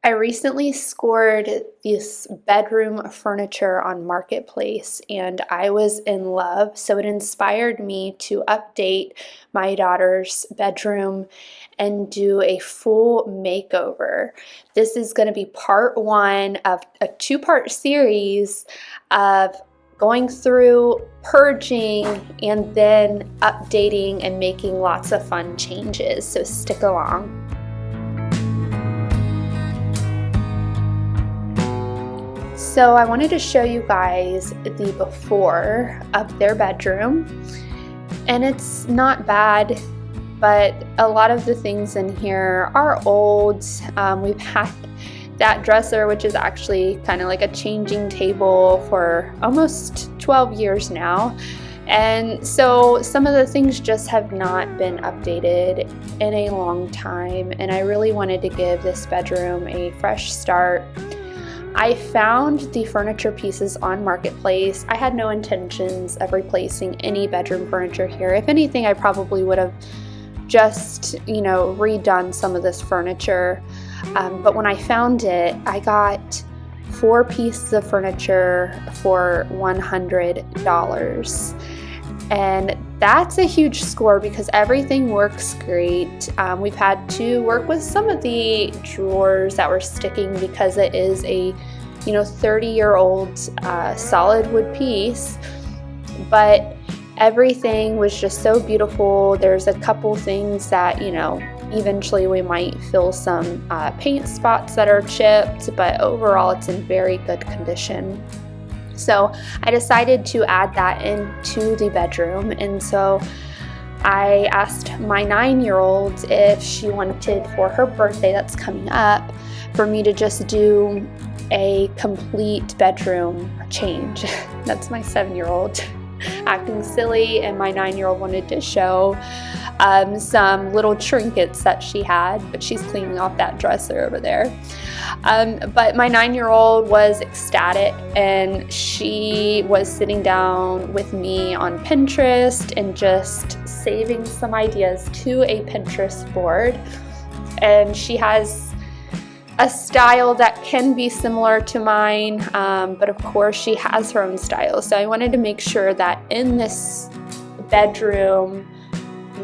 I recently scored this bedroom furniture on Marketplace and I was in love. So it inspired me to update my daughter's bedroom and do a full makeover. This is going to be part one of a two-part series of going through, purging, and then updating and making lots of fun changes. So stick along. So I wanted to show you guys the before of their bedroom, and it's not bad, but a lot of the things in here are old. We've had that dresser, which is actually kind of like a changing table, for almost 12 years now. And so some of the things just have not been updated in a long time, and I really wanted to give this bedroom a fresh start. I found the furniture pieces on Marketplace. I had no intentions of replacing any bedroom furniture here. If anything, I probably would have just, redone some of this furniture. But when I found it, I got 4 pieces of furniture for $100. And that's a huge score because everything works great. We've had to work with some of the drawers that were sticking because it is a 30-year-old solid wood piece, but everything was just so beautiful. There's a couple things that eventually we might fill some paint spots that are chipped, but overall it's in very good condition. So I decided to add that into the bedroom, and so I asked my 9-year-old if she wanted, for her birthday that's coming up, for me to just do a complete bedroom change. That's my 7-year-old acting silly, and my 9-year-old wanted to show some little trinkets that she had, but she's cleaning off that dresser over there. But my 9-year-old was ecstatic, and she was sitting down with me on Pinterest and just saving some ideas to a Pinterest board. And she has a style that can be similar to mine, but of course she has her own style. So I wanted to make sure that in this bedroom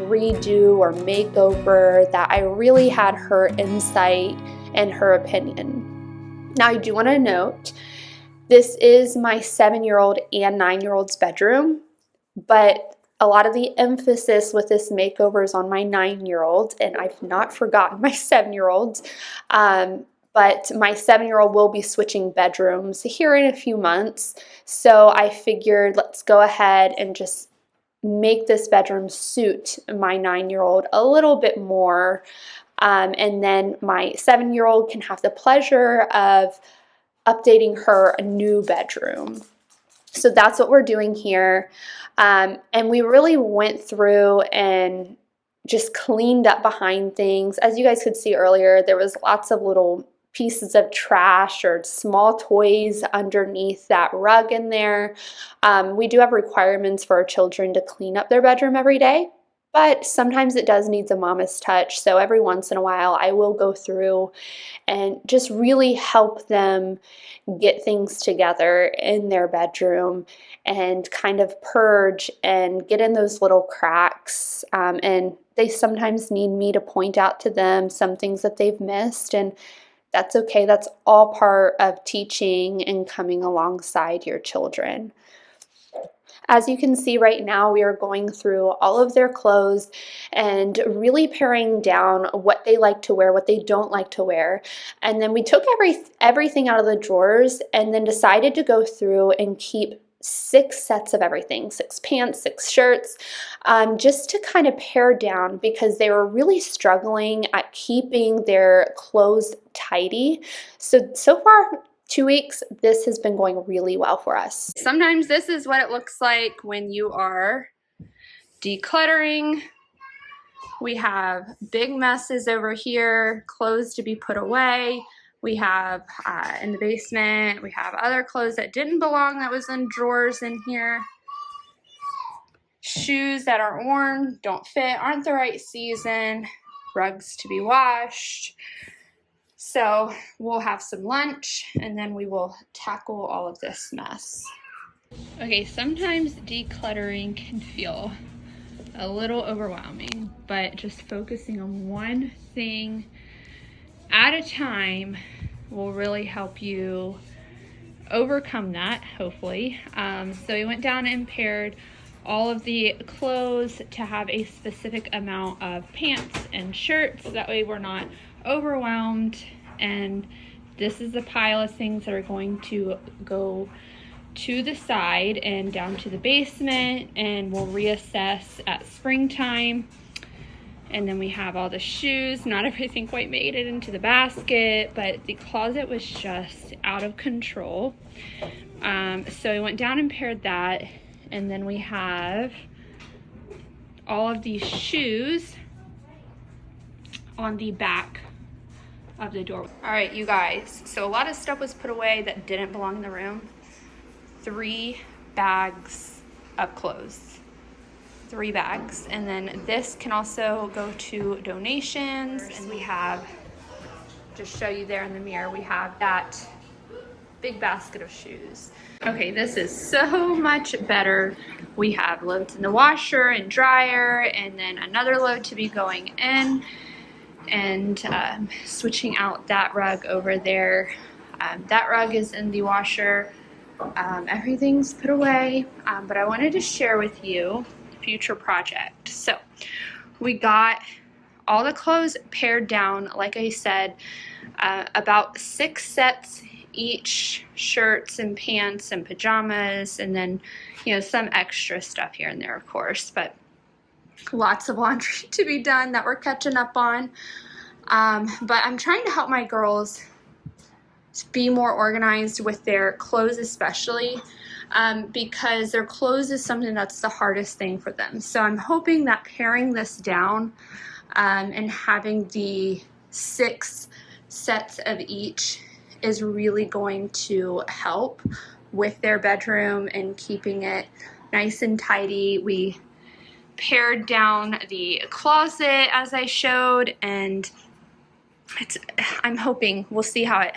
redo or makeover that I really had her insight and her opinion. Now I do want to note, this is my 7-year-old and 9-year-old's bedroom, but a lot of the emphasis with this makeover is on my 9-year-old, and I've not forgotten my 7-year-old. But my 7-year-old will be switching bedrooms here in a few months. So I figured let's go ahead and just make this bedroom suit my 9-year-old a little bit more. And then my 7-year-old can have the pleasure of updating her a new bedroom. So that's what we're doing here. And we really went through and just cleaned up behind things. As you guys could see earlier, there was lots of little pieces of trash or small toys underneath that rug in there. We do have requirements for our children to clean up their bedroom every day, but sometimes it does need a mama's touch. So every once in a while, I will go through and just really help them get things together in their bedroom and kind of purge and get in those little cracks. And they sometimes need me to point out to them some things that they've missed, and that's okay. That's all part of teaching and coming alongside your children. As you can see right now, we are going through all of their clothes and really paring down what they like to wear, what they don't like to wear. And then we took everything out of the drawers and then decided to go through and keep 6 sets of everything, 6 pants, 6 shirts, just to kind of pare down because they were really struggling at keeping their clothes tidy. So far, 2 weeks, this has been going really well for us. Sometimes this is what it looks like when you are decluttering. We have big messes over here, clothes to be put away. We have in the basement, we have other clothes that didn't belong that was in drawers in here. Shoes that are worn, don't fit, aren't the right season. Rugs to be washed. So we'll have some lunch and then we will tackle all of this mess. Okay, sometimes decluttering can feel a little overwhelming, but just focusing on one thing at a time will really help you overcome that, hopefully. So we went down and paired all of the clothes to have a specific amount of pants and shirts. That way we're not overwhelmed. And this is a pile of things that are going to go to the side and down to the basement, and we'll reassess at springtime. And then we have all the shoes. Not everything quite made it into the basket, but the closet was just out of control. So we went down and paired that. And then we have all of these shoes on the back of the door. All right, you guys. So a lot of stuff was put away that didn't belong in the room. 3 bags of clothes. 3 bags. And then this can also go to donations. And we have, just show you there in the mirror, we have that big basket of shoes. Okay, this is so much better. We have loads in the washer and dryer, and then another load to be going in, and switching out that rug over there. That rug is in the washer. Everything's put away, but I wanted to share with you a future project. So we got all the clothes pared down, like I said, about 6 sets each, shirts and pants and pajamas, and then, you know, some extra stuff here and there, of course, but lots of laundry to be done that we're catching up on. But I'm trying to help my girls be more organized with their clothes, especially because their clothes is something that's the hardest thing for them. So I'm hoping that paring this down and having the 6 sets of each is really going to help with their bedroom and keeping it nice and tidy. We pared down the closet as I showed, and I'm hoping we'll see how it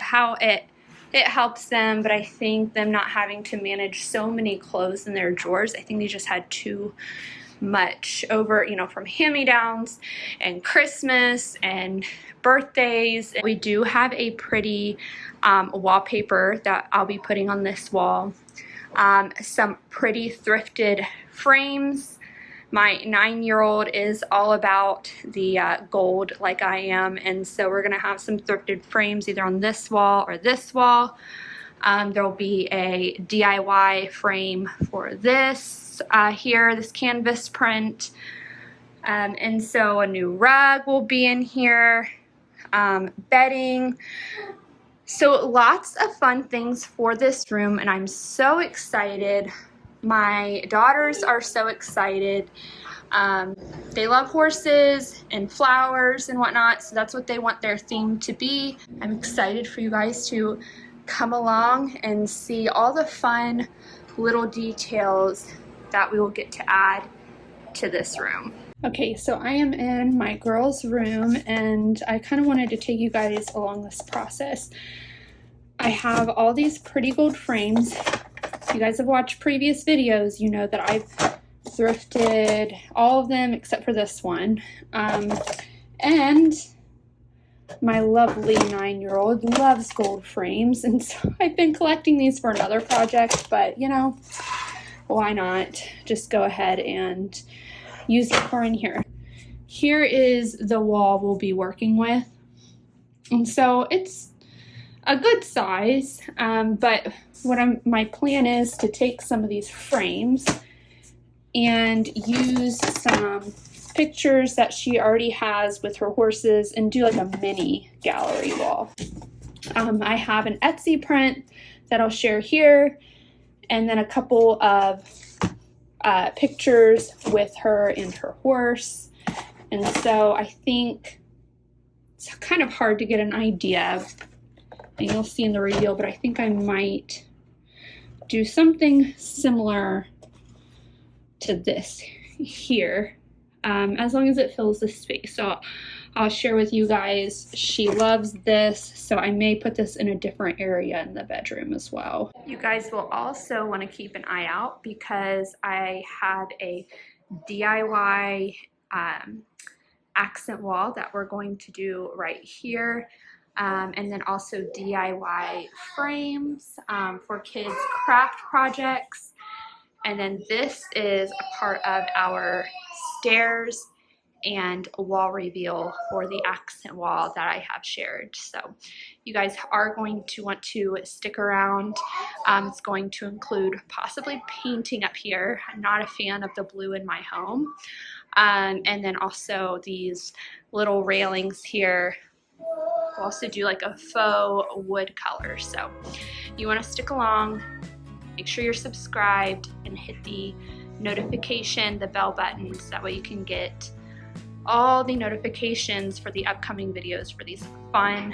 helps them, but I think them not having to manage so many clothes in their drawers, I think they just had too much over, you know, from hand-me-downs and Christmas and birthdays. We do have a pretty wallpaper that I'll be putting on this wall. Some pretty thrifted frames. My 9-year-old is all about the gold like I am, and so we're gonna have some thrifted frames either on this wall or this wall. There'll be a DIY frame for this here, this canvas print. And so a new rug will be in here, bedding. So lots of fun things for this room, and I'm so excited. My daughters are so excited. They love horses and flowers and whatnot, so that's what they want their theme to be. I'm excited for you guys to come along and see all the fun little details that we will get to add to this room. Okay, so I am in my girls' room, and I kind of wanted to take you guys along this process. I have all these pretty gold frames. If you guys have watched previous videos, you know that I've thrifted all of them except for this one. And my lovely 9-year-old loves gold frames, and so I've been collecting these for another project, but you know, why not just go ahead and use it for in here. Here is the wall we'll be working with, and so it's a good size, but my plan is to take some of these frames and use some pictures that she already has with her horses and do like a mini gallery wall. I have an Etsy print that I'll share here, and then a couple of pictures with her and her horse. And so I think it's kind of hard to get an idea, and you'll see in the reveal, but I think I might do something similar to this here, as long as it fills the space. So I'll share with you guys. She loves this, so I may put this in a different area in the bedroom as well. You guys will also want to keep an eye out because I have a DIY accent wall that we're going to do right here. And then also DIY frames for kids' craft projects. And then this is a part of our stairs and wall reveal for the accent wall that I have shared. So you guys are going to want to stick around. It's going to include possibly painting up here. I'm not a fan of the blue in my home. And then also these little railings here. We'll also do like a faux wood color. So you want to stick along, make sure you're subscribed, and hit the notification, the bell button, so that way you can get all the notifications for the upcoming videos for these fun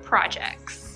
projects.